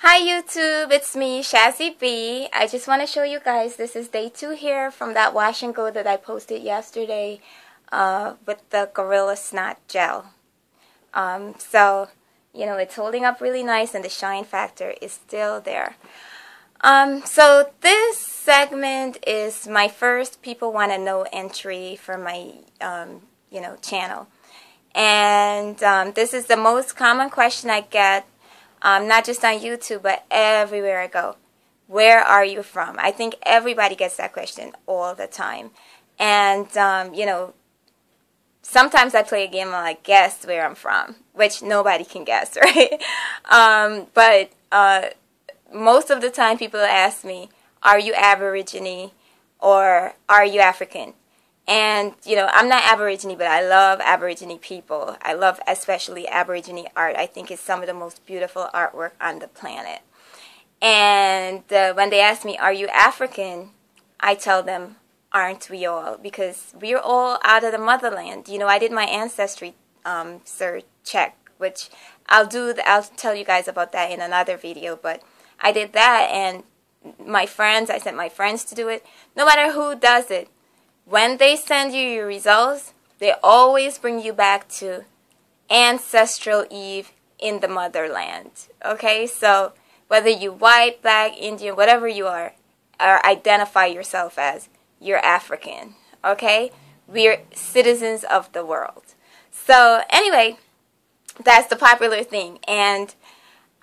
Hi YouTube, it's me, Shazzy B. I just want to show you guys, this is day 2 here from that wash and go that I posted yesterday with the Gorilla Snot Gel. It's holding up really nice and the shine factor is still there. So this segment is my first People Want to Know entry for my, channel. And this is the most common question I get. Not just on YouTube, but everywhere I go. Where are you from? I think everybody gets that question all the time. And, sometimes I play a game of like, guess where I'm from, which nobody can guess, right? But most of the time people ask me, are you Aborigine or are you African? And, I'm not Aborigine, but I love Aborigine people. I love especially Aborigine art. I think it's some of the most beautiful artwork on the planet. And when they ask me, are you African? I tell them, aren't we all? Because we're all out of the motherland. I did my ancestry search check, which I'll tell you guys about that in another video. But I did that, and I sent my friends to do it. No matter who does it, when they send you your results, they always bring you back to Ancestral Eve in the motherland. Okay? So whether you white, black, Indian, whatever you are, or identify yourself as, you're African. Okay? We're citizens of the world. So anyway, that's the popular thing. And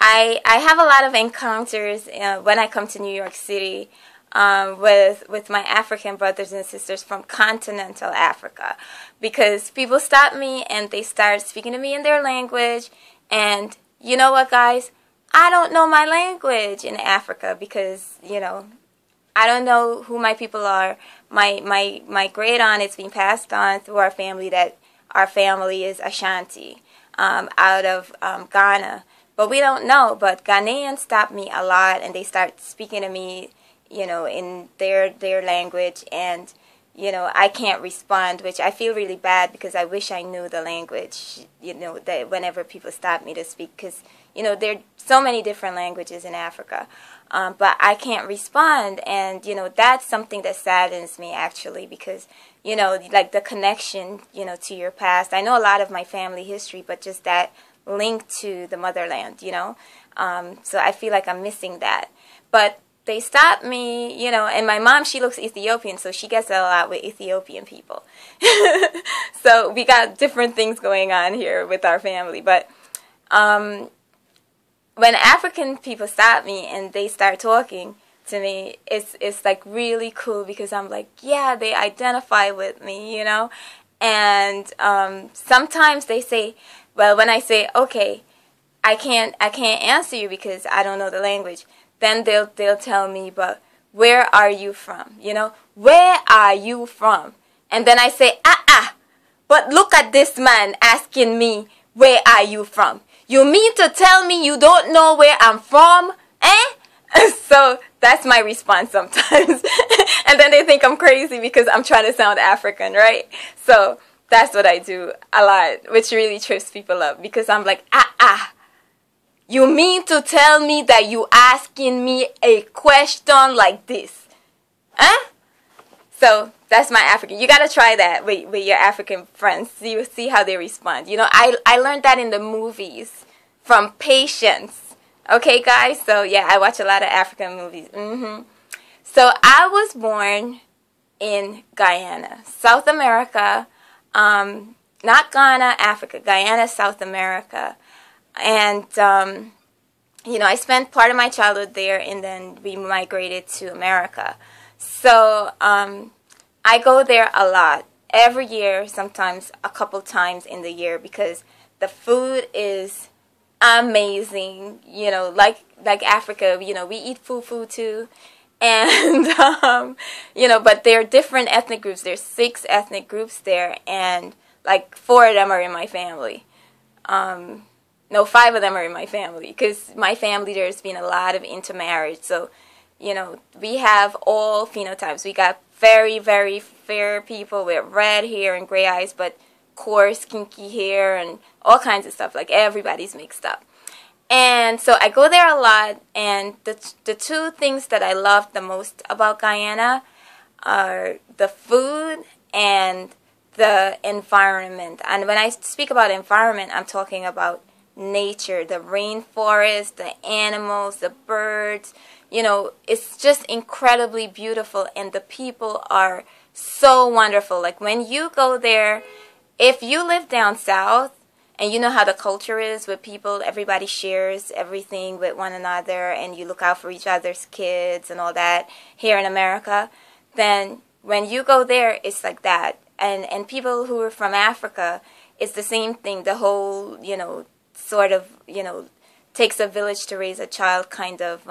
I have a lot of encounters when I come to New York City with my African brothers and sisters from continental Africa, because people stop me and they start speaking to me in their language. And you know what, guys? I don't know my language in Africa because, I don't know who my people are. My great aunt, it's been passed on through our family that our family is Ashanti out of Ghana. But we don't know. But Ghanaians stop me a lot and they start speaking to me in their language, and, I can't respond, which I feel really bad because I wish I knew the language, that whenever people stop me to speak, because, there are so many different languages in Africa, but I can't respond, and, that's something that saddens me, actually, because, like the connection, to your past. I know a lot of my family history, but just that link to the motherland, so I feel like I'm missing that. But they stopped me, and my mom, she looks Ethiopian, so she gets it a lot with Ethiopian people. So we got different things going on here with our family. But when African people stop me and they start talking to me, it's like really cool, because I'm like, yeah, they identify with me, And sometimes they say, well, when I say, okay, I can't answer you because I don't know the language, then they'll tell me, but where are you from? Where are you from? And then I say, but look at this man asking me, where are you from? You mean to tell me you don't know where I'm from? So that's my response sometimes. And then they think I'm crazy because I'm trying to sound African, right? So that's what I do a lot, which really trips people up, because I'm like, you mean to tell me that you asking me a question like this? So that's my African. You got to try that with your African friends. You see how they respond. I learned that in the movies from Patience. Okay, guys? So, yeah, I watch a lot of African movies. So I was born in Guyana, South America. Not Ghana, Africa. Guyana, South America. And, I spent part of my childhood there, and then we migrated to America. So, I go there a lot, every year, sometimes a couple times in the year, because the food is amazing, like Africa, we eat fufu too. And, but there are different ethnic groups. There's 6 ethnic groups there, and like 4 of them are in my family. No, 5 of them are in my family, because my family, there's been a lot of intermarriage. So, we have all phenotypes. We got very, very fair people with red hair and gray eyes, but coarse, kinky hair and all kinds of stuff. Like, everybody's mixed up. And so I go there a lot, and the two things that I love the most about Guyana are the food and the environment. And when I speak about environment, I'm talking about nature, the rainforest, the animals, the birds. You know, it's just incredibly beautiful, and the people are so wonderful. Like when you go there, if you live down south, and you know how the culture is with people, everybody shares everything with one another, and you look out for each other's kids and all that here in America, then when you go there, it's like that. And people who are from Africa, it's the same thing. The whole, you know, sort of, you know, takes a village to raise a child kind of,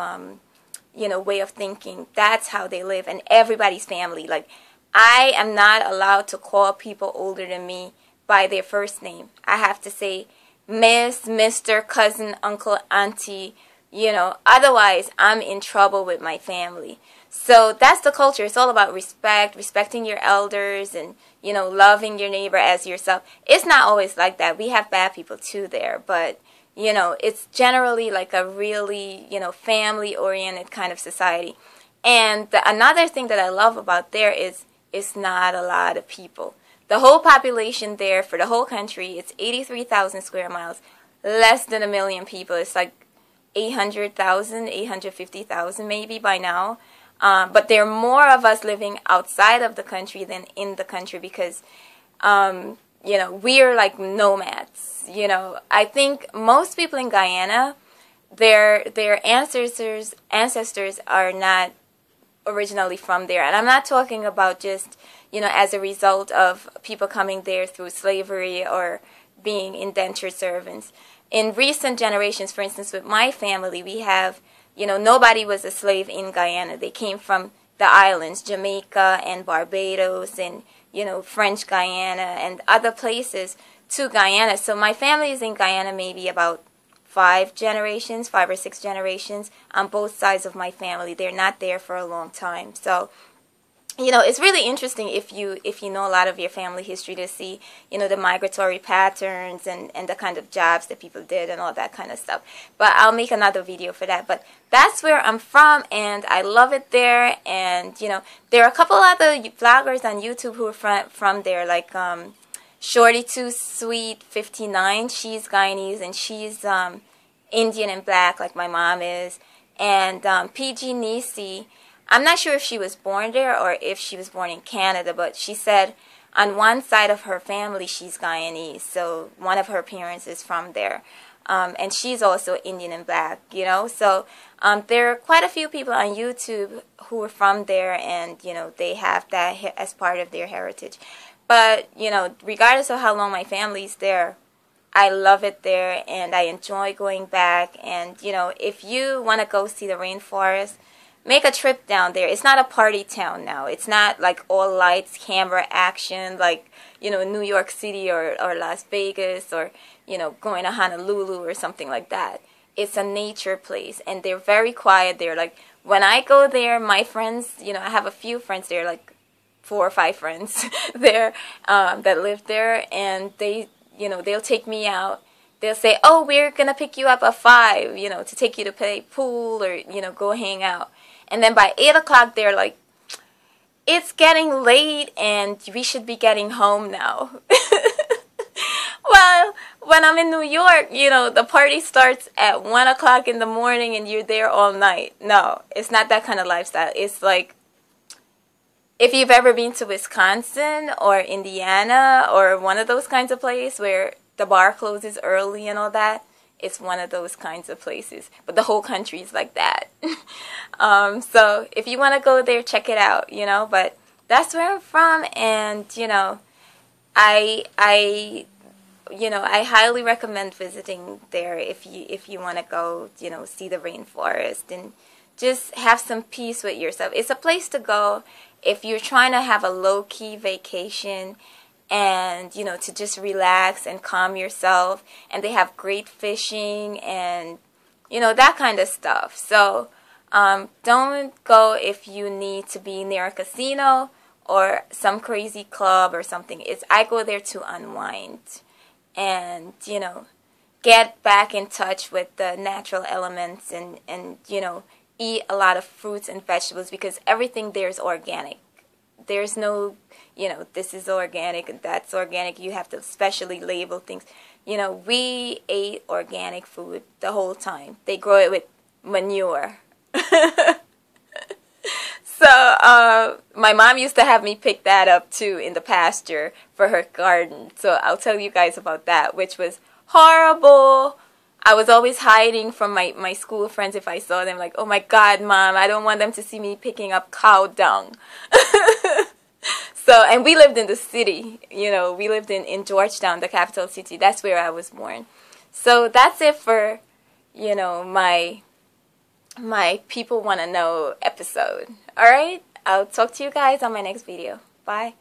you know, way of thinking. That's how they live, and everybody's family. Like, I am not allowed to call people older than me by their first name. I have to say Miss, Mr., cousin, uncle, auntie, you know, otherwise I'm in trouble with my family. So that's the culture. It's all about respect, respecting your elders, and, you know, loving your neighbor as yourself. It's not always like that. We have bad people too there, but, you know, it's generally like a really, you know, family-oriented kind of society. And another thing that I love about there is it's not a lot of people. The whole population there for the whole country, it's 83,000 square miles, less than 1 million people. It's like 800,000, 850,000 maybe by now. But there are more of us living outside of the country than in the country because, you know, we are like nomads. You know, I think most people in Guyana, their ancestors are not originally from there. And I'm not talking about just, you know, as a result of people coming there through slavery or being indentured servants. In recent generations, for instance, with my family, we have, you know, nobody was a slave in Guyana. They came from the islands, Jamaica and Barbados and, you know, French Guyana and other places to Guyana. So my family is in Guyana maybe about 5 or 6 generations on both sides of my family. They're not there for a long time. So, you know, it's really interesting if you know a lot of your family history to see, you know, the migratory patterns and the kind of jobs that people did and all that kind of stuff. But I'll make another video for that. But that's where I'm from, and I love it there. And, you know, there are a couple other vloggers on YouTube who are from there, like Shorty Too Sweet 59. She's Guyanese, and she's Indian and black like my mom is. And PG Nisi, I'm not sure if she was born there or if she was born in Canada, but she said on one side of her family she's Guyanese, so one of her parents is from there. And she's also Indian and black, you know. So there are quite a few people on YouTube who are from there, and, you know, they have that as part of their heritage. But, you know, regardless of how long my family's there, I love it there, and I enjoy going back. And, you know, if you want to go see the rainforest, make a trip down there. It's not a party town now. It's not like all lights, camera, action, like, you know, New York City or Las Vegas or, you know, going to Honolulu or something like that. It's a nature place, and they're very quiet there. Like, when I go there, my friends, you know, I have a few friends there, like 4 or 5 friends there that live there, and they, you know, they'll take me out. They'll say, oh, we're going to pick you up at 5, you know, to take you to play pool or, you know, go hang out. And then by 8 o'clock, they're like, it's getting late and we should be getting home now. Well, when I'm in New York, you know, the party starts at 1 o'clock in the morning and you're there all night. No, it's not that kind of lifestyle. It's like, if you've ever been to Wisconsin or Indiana or one of those kinds of places where the bar closes early and all that, it's one of those kinds of places. But the whole country is like that. So if you want to go there, check it out, you know. But that's where I'm from, and, you know, I highly recommend visiting there if you want to go, you know, see the rainforest and just have some peace with yourself. It's a place to go if you're trying to have a low-key vacation and, you know, to just relax and calm yourself. And they have great fishing and, you know, that kind of stuff. So don't go if you need to be near a casino or some crazy club or something. I go there to unwind and, you know, get back in touch with the natural elements and you know, eat a lot of fruits and vegetables, because everything there is organic. There's no, you know, this is organic and that's organic. You have to specially label things. You know, we ate organic food the whole time. They grow it with manure. So my mom used to have me pick that up too in the pasture for her garden. So I'll tell you guys about that, which was horrible. I was always hiding from my school friends if I saw them, like, oh my God, Mom, I don't want them to see me picking up cow dung. So, and we lived in the city, you know, we lived in Georgetown, the capital city. That's where I was born. So that's it for, you know, my People Want to Know episode. Alright, I'll talk to you guys on my next video. Bye.